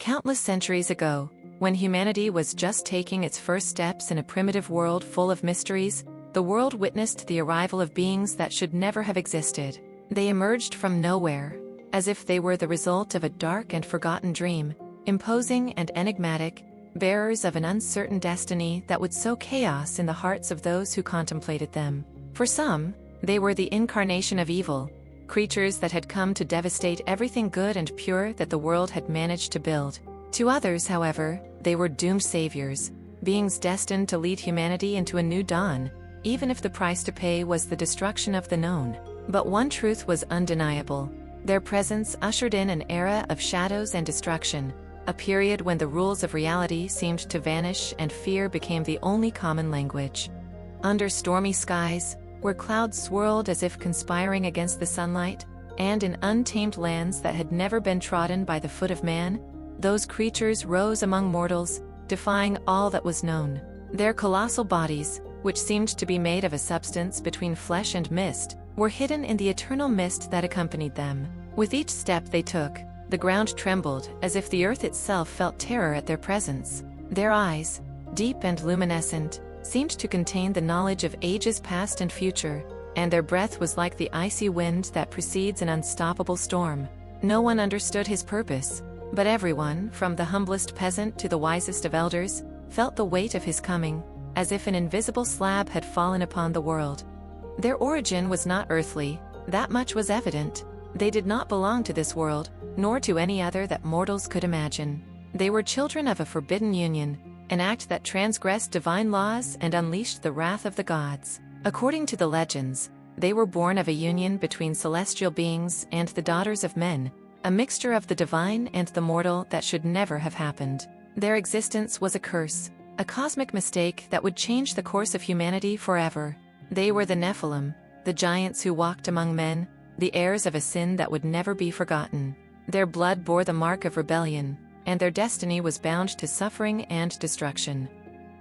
Countless centuries ago, when humanity was just taking its first steps in a primitive world full of mysteries, the world witnessed the arrival of beings that should never have existed. They emerged from nowhere, as if they were the result of a dark and forgotten dream, imposing and enigmatic, bearers of an uncertain destiny that would sow chaos in the hearts of those who contemplated them. For some, they were the incarnation of evil, creatures that had come to devastate everything good and pure that the world had managed to build. To others, however, they were doomed saviors, beings destined to lead humanity into a new dawn, even if the price to pay was the destruction of the known. But one truth was undeniable. Their presence ushered in an era of shadows and destruction, a period when the rules of reality seemed to vanish and fear became the only common language. Under stormy skies, where clouds swirled as if conspiring against the sunlight, and in untamed lands that had never been trodden by the foot of man, those creatures rose among mortals, defying all that was known. Their colossal bodies, which seemed to be made of a substance between flesh and mist, were hidden in the eternal mist that accompanied them. With each step they took, the ground trembled as if the earth itself felt terror at their presence. Their eyes, deep and luminescent, seemed to contain the knowledge of ages past and future, and their breath was like the icy wind that precedes an unstoppable storm. No one understood his purpose, but everyone, from the humblest peasant to the wisest of elders, felt the weight of his coming, as if an invisible slab had fallen upon the world. Their origin was not earthly, that much was evident. They did not belong to this world, nor to any other that mortals could imagine. They were children of a forbidden union, an act that transgressed divine laws and unleashed the wrath of the gods. According to the legends, they were born of a union between celestial beings and the daughters of men, a mixture of the divine and the mortal that should never have happened. Their existence was a curse, a cosmic mistake that would change the course of humanity forever. They were the Nephilim, the giants who walked among men, the heirs of a sin that would never be forgotten. Their blood bore the mark of rebellion, and their destiny was bound to suffering and destruction.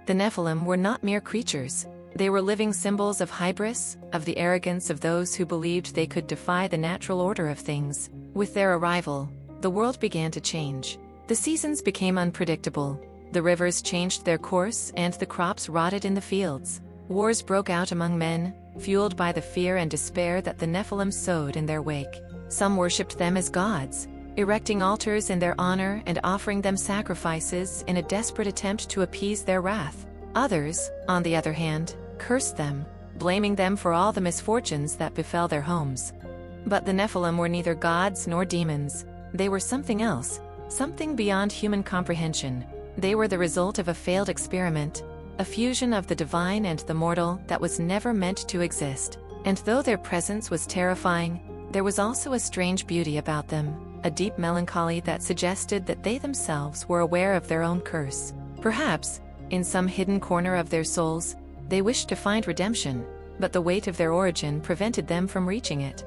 The Nephilim were not mere creatures. They were living symbols of hybris, of the arrogance of those who believed they could defy the natural order of things. With their arrival, the world began to change. The seasons became unpredictable, the rivers changed their course and the crops rotted in the fields. Wars broke out among men, fueled by the fear and despair that the Nephilim sowed in their wake. Some worshipped them as gods, erecting altars in their honor and offering them sacrifices in a desperate attempt to appease their wrath. Others, on the other hand, cursed them, blaming them for all the misfortunes that befell their homes. But the Nephilim were neither gods nor demons. They were something else, something beyond human comprehension. They were the result of a failed experiment, a fusion of the divine and the mortal that was never meant to exist. And though their presence was terrifying, there was also a strange beauty about them, a deep melancholy that suggested that they themselves were aware of their own curse. Perhaps, in some hidden corner of their souls, they wished to find redemption, but the weight of their origin prevented them from reaching it.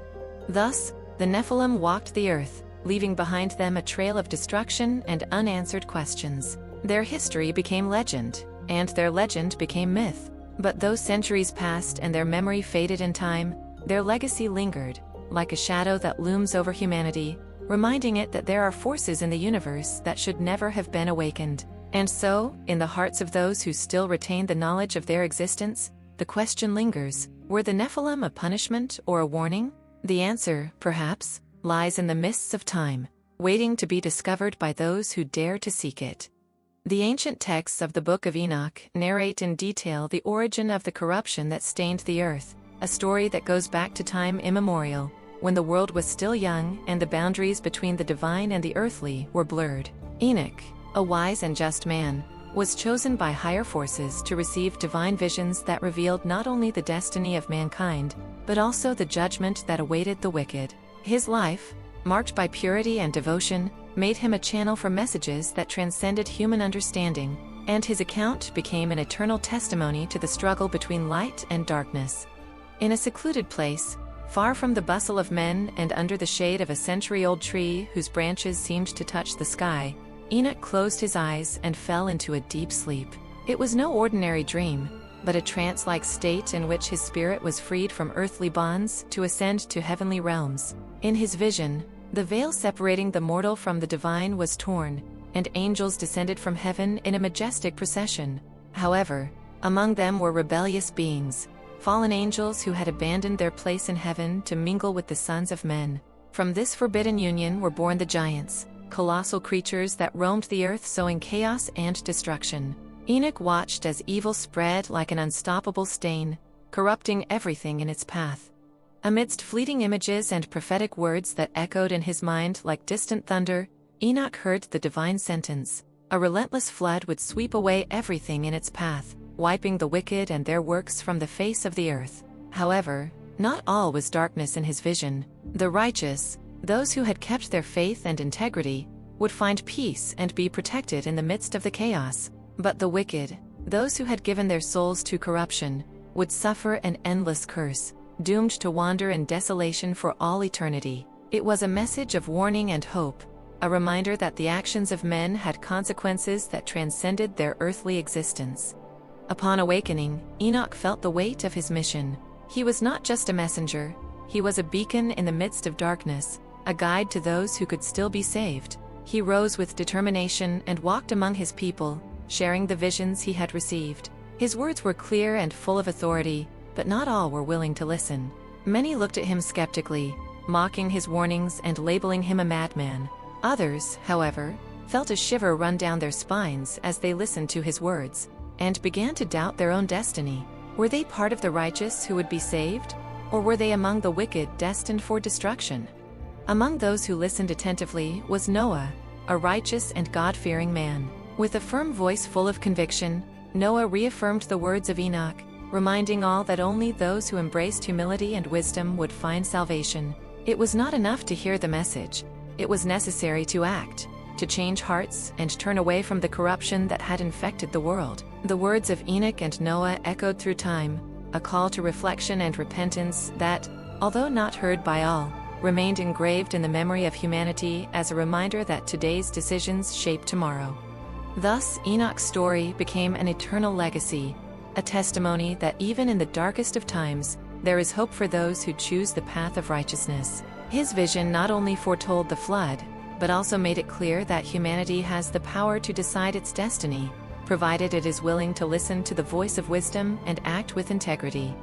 Thus, the Nephilim walked the earth, leaving behind them a trail of destruction and unanswered questions. Their history became legend, and their legend became myth. But though centuries passed and their memory faded in time, their legacy lingered, like a shadow that looms over humanity, reminding it that there are forces in the universe that should never have been awakened. And so, in the hearts of those who still retain the knowledge of their existence, the question lingers: were the Nephilim a punishment or a warning? The answer, perhaps, lies in the mists of time, waiting to be discovered by those who dare to seek it. The ancient texts of the Book of Enoch narrate in detail the origin of the corruption that stained the earth, a story that goes back to time immemorial, when the world was still young and the boundaries between the divine and the earthly were blurred. Enoch, a wise and just man, was chosen by higher forces to receive divine visions that revealed not only the destiny of mankind, but also the judgment that awaited the wicked. His life, marked by purity and devotion, made him a channel for messages that transcended human understanding, and his account became an eternal testimony to the struggle between light and darkness. In a secluded place, far from the bustle of men and under the shade of a century-old tree whose branches seemed to touch the sky, Enoch closed his eyes and fell into a deep sleep. It was no ordinary dream, but a trance-like state in which his spirit was freed from earthly bonds to ascend to heavenly realms. In his vision, the veil separating the mortal from the divine was torn, and angels descended from heaven in a majestic procession. However, among them were rebellious beings, fallen angels who had abandoned their place in heaven to mingle with the sons of men. From this forbidden union were born the giants, colossal creatures that roamed the earth sowing chaos and destruction. Enoch watched as evil spread like an unstoppable stain, corrupting everything in its path. Amidst fleeting images and prophetic words that echoed in his mind like distant thunder, Enoch heard the divine sentence: a relentless flood would sweep away everything in its path, wiping the wicked and their works from the face of the earth. However, not all was darkness in his vision. The righteous, those who had kept their faith and integrity, would find peace and be protected in the midst of the chaos. But the wicked, those who had given their souls to corruption, would suffer an endless curse, doomed to wander in desolation for all eternity. It was a message of warning and hope, a reminder that the actions of men had consequences that transcended their earthly existence. Upon awakening, Enoch felt the weight of his mission. He was not just a messenger, he was a beacon in the midst of darkness, a guide to those who could still be saved. He rose with determination and walked among his people, sharing the visions he had received. His words were clear and full of authority, but not all were willing to listen. Many looked at him skeptically, mocking his warnings and labeling him a madman. Others, however, felt a shiver run down their spines as they listened to his words, and began to doubt their own destiny. Were they part of the righteous who would be saved, or were they among the wicked destined for destruction? Among those who listened attentively was Noah, a righteous and God-fearing man. With a firm voice full of conviction, Noah reaffirmed the words of Enoch, reminding all that only those who embraced humility and wisdom would find salvation. It was not enough to hear the message. It was necessary to act, to change hearts and turn away from the corruption that had infected the world. The words of Enoch and Noah echoed through time, a call to reflection and repentance that, although not heard by all, remained engraved in the memory of humanity as a reminder that today's decisions shape tomorrow. Thus, Enoch's story became an eternal legacy, a testimony that even in the darkest of times, there is hope for those who choose the path of righteousness. His vision not only foretold the flood, but also made it clear that humanity has the power to decide its destiny, provided it is willing to listen to the voice of wisdom and act with integrity.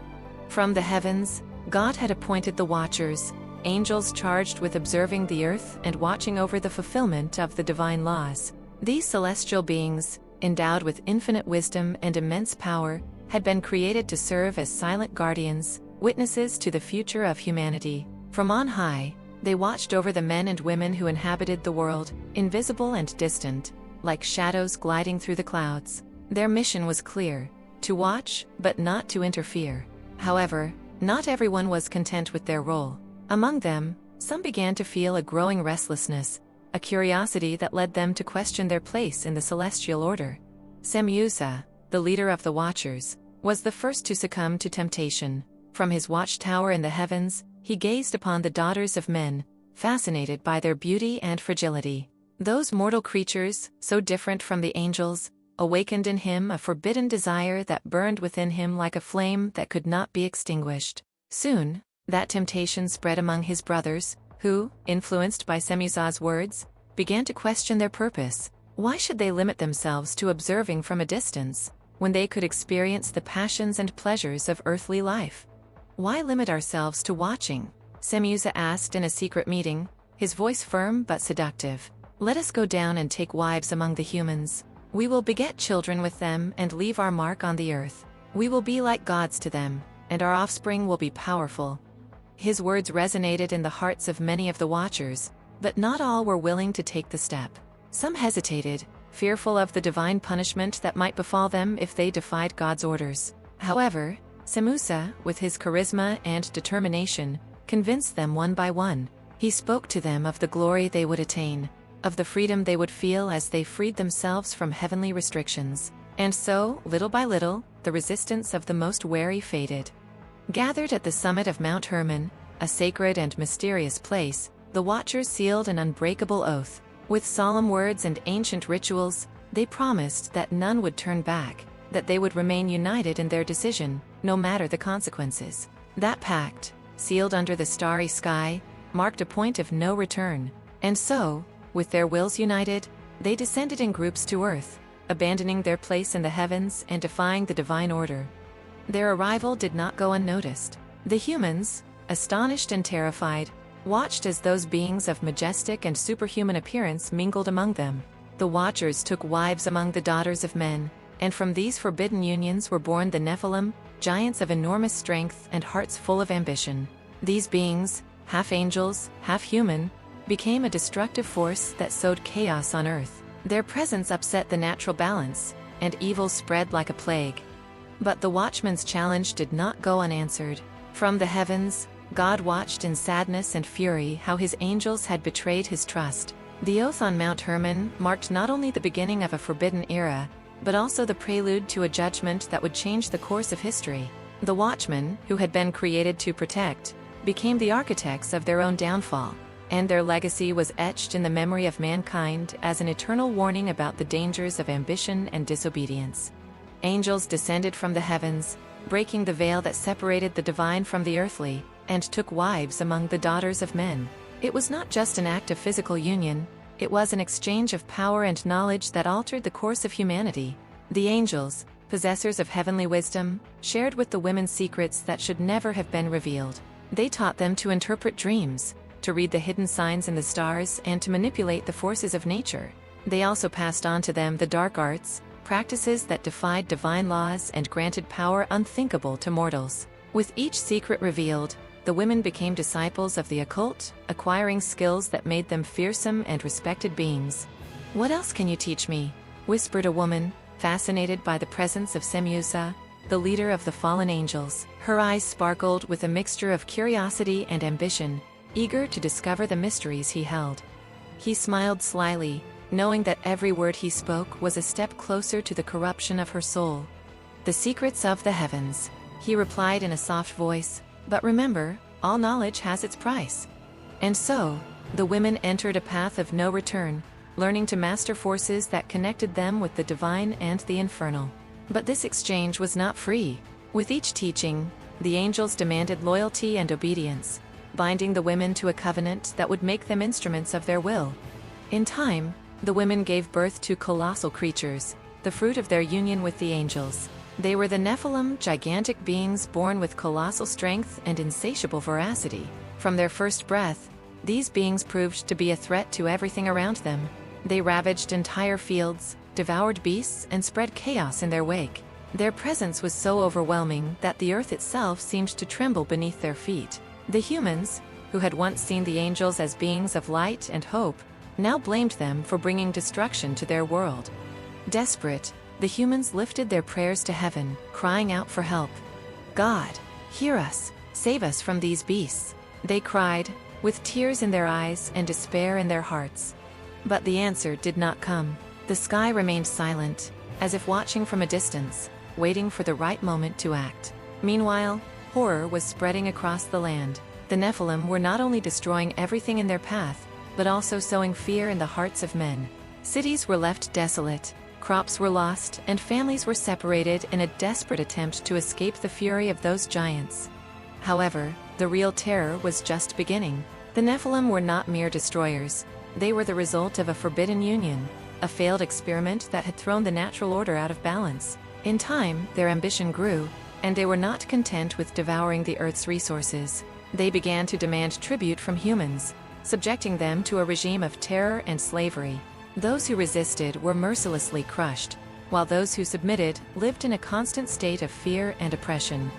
From the heavens, God had appointed the watchers, angels charged with observing the earth and watching over the fulfillment of the divine laws. These celestial beings, endowed with infinite wisdom and immense power, had been created to serve as silent guardians, witnesses to the future of humanity. From on high, they watched over the men and women who inhabited the world, invisible and distant, like shadows gliding through the clouds. Their mission was clear: to watch, but not to interfere. However, not everyone was content with their role. Among them, some began to feel a growing restlessness, a curiosity that led them to question their place in the celestial order. Symphony, the leader of the Watchers, was the first to succumb to temptation. From his watchtower in the heavens, he gazed upon the daughters of men, fascinated by their beauty and fragility. Those mortal creatures, so different from the angels, awakened in him a forbidden desire that burned within him like a flame that could not be extinguished. Soon, that temptation spread among his brothers, who, influenced by Symphony's words, began to question their purpose. Why should they limit themselves to observing from a distance, when they could experience the passions and pleasures of earthly life? Why limit ourselves to watching? Symphony asked in a secret meeting, his voice firm but seductive. Let us go down and take wives among the humans. We will beget children with them and leave our mark on the earth. We will be like gods to them, and our offspring will be powerful. His words resonated in the hearts of many of the Watchers, but not all were willing to take the step. Some hesitated, fearful of the divine punishment that might befall them if they defied God's orders. However, Symphony, with his charisma and determination, convinced them one by one. He spoke to them of the glory they would attain, of the freedom they would feel as they freed themselves from heavenly restrictions. And so, little by little, the resistance of the most wary faded. Gathered at the summit of Mount Hermon, a sacred and mysterious place, the Watchers sealed an unbreakable oath. With solemn words and ancient rituals, they promised that none would turn back, that they would remain united in their decision, no matter the consequences. That pact, sealed under the starry sky, marked a point of no return. And so, with their wills united, They descended in groups to earth, abandoning their place in the heavens and defying the divine order. Their arrival did not go unnoticed. The humans, astonished and terrified, watched as those beings of majestic and superhuman appearance mingled among them. The Watchers took wives among the daughters of men, and from these forbidden unions were born the Nephilim, giants of enormous strength and hearts full of ambition. These beings, half angels, half human, became a destructive force that sowed chaos on earth. Their presence upset the natural balance, and evil spread like a plague. But the Watchman's challenge did not go unanswered. From the heavens, God watched in sadness and fury how his angels had betrayed his trust. The oath on Mount Hermon marked not only the beginning of a forbidden era, but also the prelude to a judgment that would change the course of history. The Watchmen, who had been created to protect, became the architects of their own downfall, and their legacy was etched in the memory of mankind as an eternal warning about the dangers of ambition and disobedience. Angels descended from the heavens, breaking the veil that separated the divine from the earthly, and took wives among the daughters of men. It was not just an act of physical union, it was an exchange of power and knowledge that altered the course of humanity. The angels, possessors of heavenly wisdom, shared with the women secrets that should never have been revealed. They taught them to interpret dreams, to read the hidden signs in the stars, and to manipulate the forces of nature. They also passed on to them the dark arts, practices that defied divine laws and granted power unthinkable to mortals. With each secret revealed, the women became disciples of the occult, acquiring skills that made them fearsome and respected beings. "What else can you teach me?" whispered a woman, fascinated by the presence of Semeusa, the leader of the fallen angels. Her eyes sparkled with a mixture of curiosity and ambition, eager to discover the mysteries he held. He smiled slyly, knowing that every word he spoke was a step closer to the corruption of her soul. "The secrets of the heavens," he replied in a soft voice, "but remember, all knowledge has its price." And so, the women entered a path of no return, learning to master forces that connected them with the divine and the infernal. But this exchange was not free. With each teaching, the angels demanded loyalty and obedience, binding the women to a covenant that would make them instruments of their will. In time, the women gave birth to colossal creatures, the fruit of their union with the angels. They were the Nephilim, gigantic beings born with colossal strength and insatiable voracity. From their first breath, these beings proved to be a threat to everything around them. They ravaged entire fields, devoured beasts, and spread chaos in their wake. Their presence was so overwhelming that the earth itself seemed to tremble beneath their feet. The humans, who had once seen the angels as beings of light and hope, now blamed them for bringing destruction to their world. Desperate, the humans lifted their prayers to heaven, crying out for help. "God, hear us, save us from these beasts," they cried, with tears in their eyes and despair in their hearts. But the answer did not come. The sky remained silent, as if watching from a distance, waiting for the right moment to act. Meanwhile, horror was spreading across the land. The Nephilim were not only destroying everything in their path, but also sowing fear in the hearts of men. Cities were left desolate, crops were lost, and families were separated in a desperate attempt to escape the fury of those giants. However, the real terror was just beginning. The Nephilim were not mere destroyers. They were the result of a forbidden union, a failed experiment that had thrown the natural order out of balance. In time, their ambition grew, and they were not content with devouring the Earth's resources. They began to demand tribute from humans, subjecting them to a regime of terror and slavery. Those who resisted were mercilessly crushed, while those who submitted lived in a constant state of fear and oppression.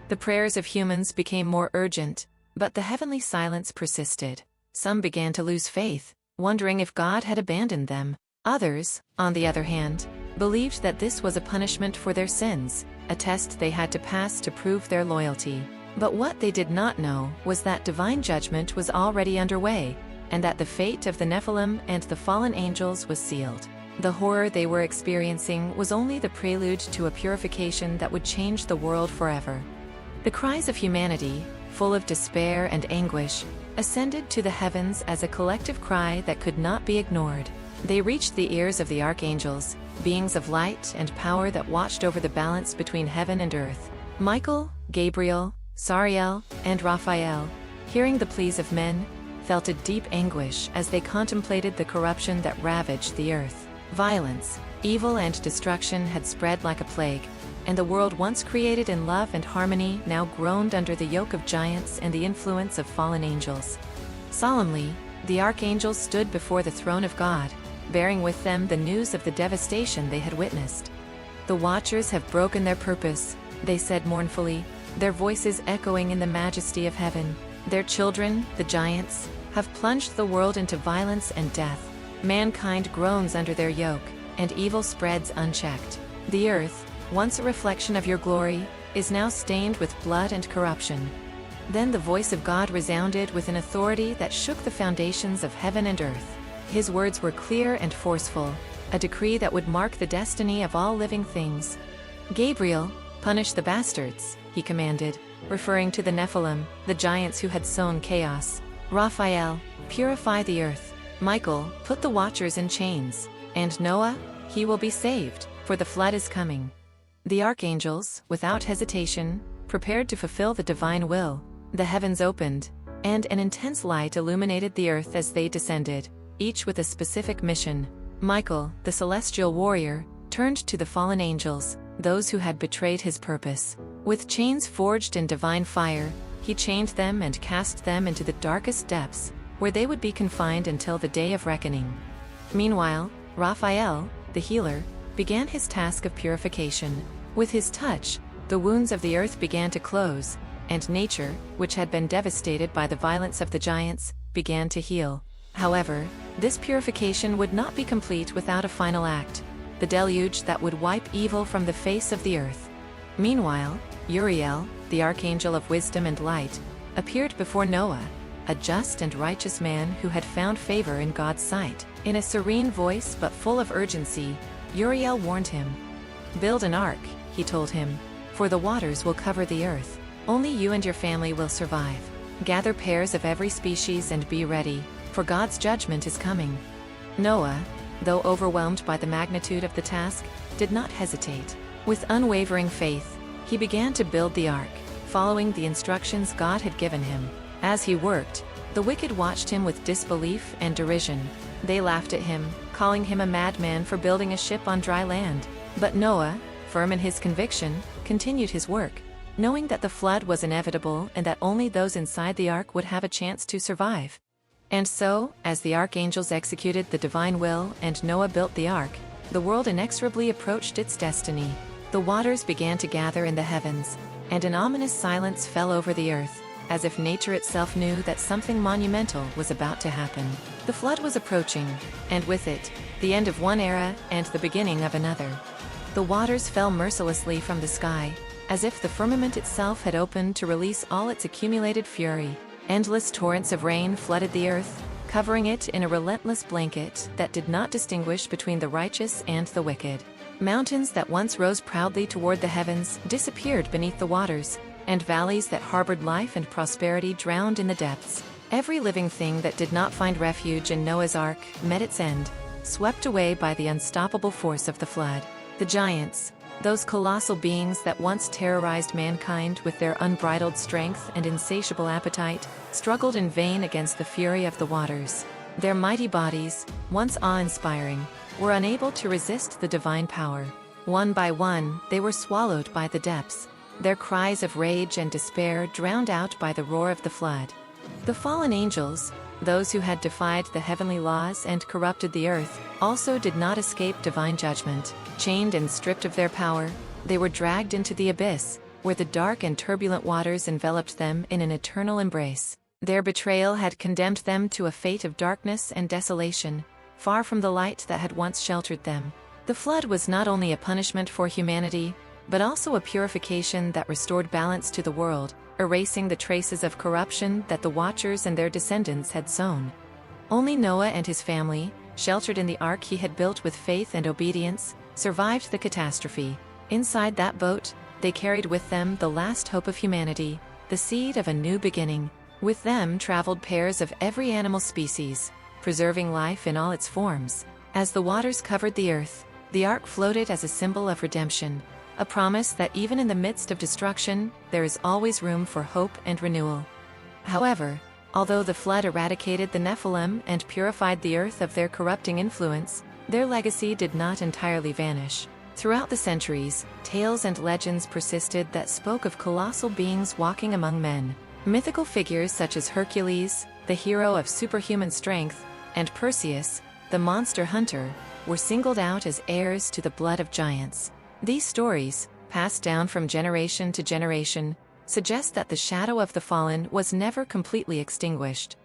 The prayers of humans became more urgent, but the heavenly silence persisted. Some began to lose faith, wondering if God had abandoned them. Others, on the other hand, believed that this was a punishment for their sins, a test they had to pass to prove their loyalty. But what they did not know was that divine judgment was already underway, and that the fate of the Nephilim and the fallen angels was sealed. The horror they were experiencing was only the prelude to a purification that would change the world forever. The cries of humanity, full of despair and anguish, ascended to the heavens as a collective cry that could not be ignored. They reached the ears of the archangels, beings of light and power that watched over the balance between heaven and earth. Michael, Gabriel, Sariel, and Raphael, hearing the pleas of men, felt a deep anguish as they contemplated the corruption that ravaged the earth. Violence, evil and destruction had spread like a plague, and the world once created in love and harmony now groaned under the yoke of giants and the influence of fallen angels. Solemnly, the archangels stood before the throne of God, bearing with them the news of the devastation they had witnessed. "The Watchers have broken their purpose," they said mournfully, their voices echoing in the majesty of heaven. "Their children, the giants, have plunged the world into violence and death. Mankind groans under their yoke, and evil spreads unchecked. The earth, once a reflection of your glory, is now stained with blood and corruption." Then the voice of God resounded with an authority that shook the foundations of heaven and earth. His words were clear and forceful, a decree that would mark the destiny of all living things. "Gabriel, punish the bastards," he commanded, referring to the Nephilim, the giants who had sown chaos. "Raphael, purify the earth. Michael, put the Watchers in chains. And Noah, he will be saved, for the flood is coming." The archangels, without hesitation, prepared to fulfill the divine will. The heavens opened, and an intense light illuminated the earth as they descended, each with a specific mission. Michael, the celestial warrior, turned to the fallen angels, those who had betrayed his purpose. With chains forged in divine fire, he chained them and cast them into the darkest depths, where they would be confined until the day of reckoning. Meanwhile, Raphael, the healer, began his task of purification. With his touch, the wounds of the earth began to close, and nature, which had been devastated by the violence of the giants, began to heal. However, this purification would not be complete without a final act, the deluge that would wipe evil from the face of the earth. Meanwhile, Uriel, the archangel of wisdom and light, appeared before Noah, a just and righteous man who had found favor in God's sight. In a serene voice but full of urgency, Uriel warned him. "Build an ark," he told him, "for the waters will cover the earth. Only you and your family will survive. Gather pairs of every species and be ready, for God's judgment is coming." Noah, though overwhelmed by the magnitude of the task, did not hesitate. With unwavering faith, he began to build the ark, following the instructions God had given him. As he worked, the wicked watched him with disbelief and derision. They laughed at him, calling him a madman for building a ship on dry land. But Noah, firm in his conviction, continued his work, knowing that the flood was inevitable and that only those inside the ark would have a chance to survive. And so, as the archangels executed the divine will and Noah built the ark, the world inexorably approached its destiny. The waters began to gather in the heavens, and an ominous silence fell over the earth, as if nature itself knew that something monumental was about to happen. The flood was approaching, and with it, the end of one era and the beginning of another. The waters fell mercilessly from the sky, as if the firmament itself had opened to release all its accumulated fury. Endless torrents of rain flooded the earth, covering it in a relentless blanket that did not distinguish between the righteous and the wicked. Mountains that once rose proudly toward the heavens disappeared beneath the waters, and valleys that harbored life and prosperity drowned in the depths. Every living thing that did not find refuge in Noah's ark met its end, swept away by the unstoppable force of the flood. The giants, those colossal beings that once terrorized mankind with their unbridled strength and insatiable appetite, struggled in vain against the fury of the waters. Their mighty bodies, once awe-inspiring, were unable to resist the divine power. One by one, they were swallowed by the depths, their cries of rage and despair drowned out by the roar of the flood. The fallen angels, those who had defied the heavenly laws and corrupted the earth, also did not escape divine judgment. Chained and stripped of their power, they were dragged into the abyss, where the dark and turbulent waters enveloped them in an eternal embrace. Their betrayal had condemned them to a fate of darkness and desolation, far from the light that had once sheltered them. The flood was not only a punishment for humanity, but also a purification that restored balance to the world, erasing the traces of corruption that the Watchers and their descendants had sown. Only Noah and his family, sheltered in the ark he had built with faith and obedience, survived the catastrophe. Inside that boat, they carried with them the last hope of humanity, the seed of a new beginning. With them traveled pairs of every animal species, preserving life in all its forms. As the waters covered the earth, the ark floated as a symbol of redemption, a promise that even in the midst of destruction, there is always room for hope and renewal. However, Although the flood eradicated the Nephilim and purified the earth of their corrupting influence, their legacy did not entirely vanish. Throughout the centuries, tales and legends persisted that spoke of colossal beings walking among men. Mythical figures such as Hercules, the hero of superhuman strength, and Perseus, the monster hunter, were singled out as heirs to the blood of giants. These stories, passed down from generation to generation, suggest that the shadow of the fallen was never completely extinguished.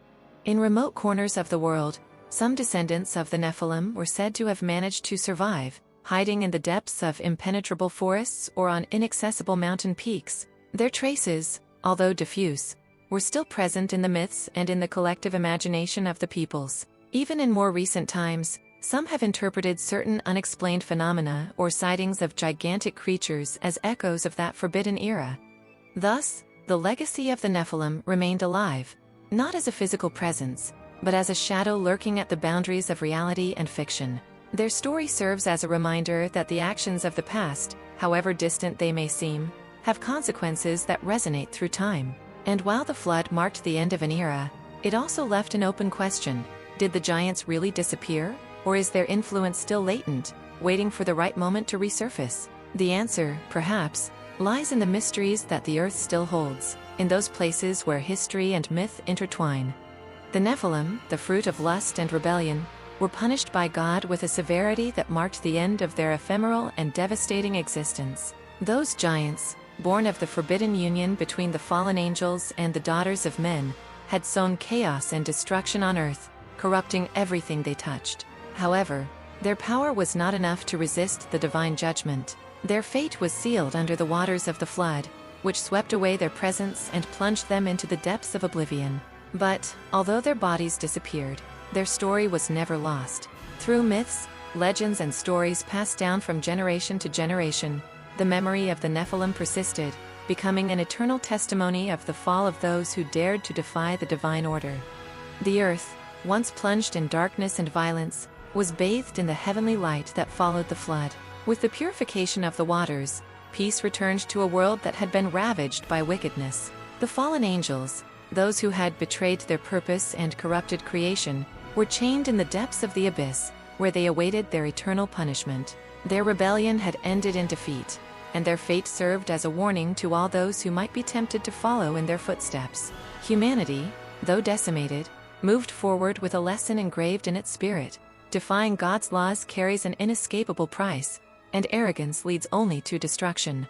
In remote corners of the world, some descendants of the Nephilim were said to have managed to survive, hiding in the depths of impenetrable forests or on inaccessible mountain peaks. Their traces, although diffuse, were still present in the myths and in the collective imagination of the peoples. Even in more recent times, some have interpreted certain unexplained phenomena or sightings of gigantic creatures as echoes of that forbidden era. Thus, the legacy of the Nephilim remained alive, not as a physical presence, but as a shadow lurking at the boundaries of reality and fiction. Their story serves as a reminder that the actions of the past, however distant they may seem, have consequences that resonate through time. And while the flood marked the end of an era, it also left an open question: did the giants really disappear, or is their influence still latent, waiting for the right moment to resurface? The answer, perhaps, lies in the mysteries that the earth still holds, in those places where history and myth intertwine. The Nephilim, the fruit of lust and rebellion, were punished by God with a severity that marked the end of their ephemeral and devastating existence. Those giants, born of the forbidden union between the fallen angels and the daughters of men, had sown chaos and destruction on earth, corrupting everything they touched. However, their power was not enough to resist the divine judgment. Their fate was sealed under the waters of the flood, which swept away their presence and plunged them into the depths of oblivion. But, although their bodies disappeared, their story was never lost. Through myths, legends and stories passed down from generation to generation, the memory of the Nephilim persisted, becoming an eternal testimony of the fall of those who dared to defy the divine order. The earth, once plunged in darkness and violence, was bathed in the heavenly light that followed the flood. With the purification of the waters, peace returned to a world that had been ravaged by wickedness. The fallen angels, those who had betrayed their purpose and corrupted creation, were chained in the depths of the abyss, where they awaited their eternal punishment. Their rebellion had ended in defeat, and their fate served as a warning to all those who might be tempted to follow in their footsteps. Humanity, though decimated, moved forward with a lesson engraved in its spirit. Defying God's laws carries an inescapable price, and arrogance leads only to destruction.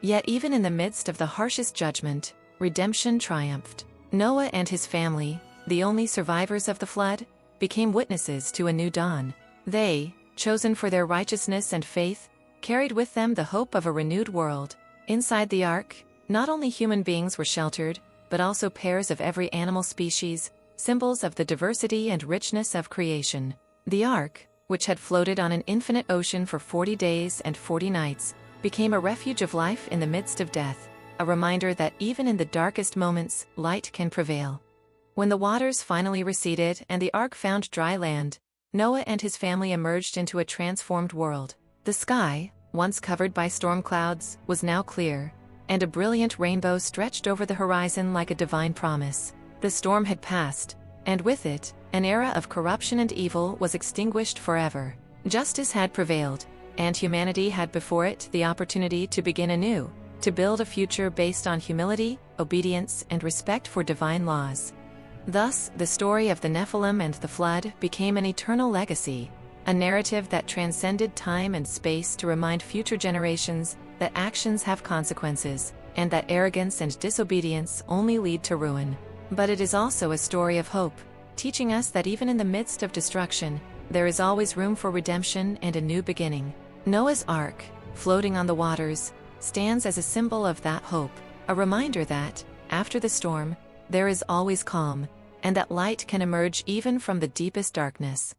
Yet even in the midst of the harshest judgment, redemption triumphed. Noah and his family, the only survivors of the flood, became witnesses to a new dawn. They, chosen for their righteousness and faith, carried with them the hope of a renewed world. Inside the ark, not only human beings were sheltered, but also pairs of every animal species, symbols of the diversity and richness of creation. The ark, which had floated on an infinite ocean for 40 days and 40 nights, became a refuge of life in the midst of death, a reminder that even in the darkest moments, light can prevail. When the waters finally receded and the ark found dry land, Noah and his family emerged into a transformed world. The sky, once covered by storm clouds, was now clear, and a brilliant rainbow stretched over the horizon like a divine promise. The storm had passed, and with it, an era of corruption and evil was extinguished forever. Justice had prevailed, and humanity had before it the opportunity to begin anew, to build a future based on humility, obedience, and respect for divine laws. Thus, the story of the Nephilim and the flood became an eternal legacy, a narrative that transcended time and space to remind future generations that actions have consequences, and that arrogance and disobedience only lead to ruin. But it is also a story of hope, teaching us that even in the midst of destruction, there is always room for redemption and a new beginning. Noah's Ark, floating on the waters, stands as a symbol of that hope, a reminder that, after the storm, there is always calm, and that light can emerge even from the deepest darkness.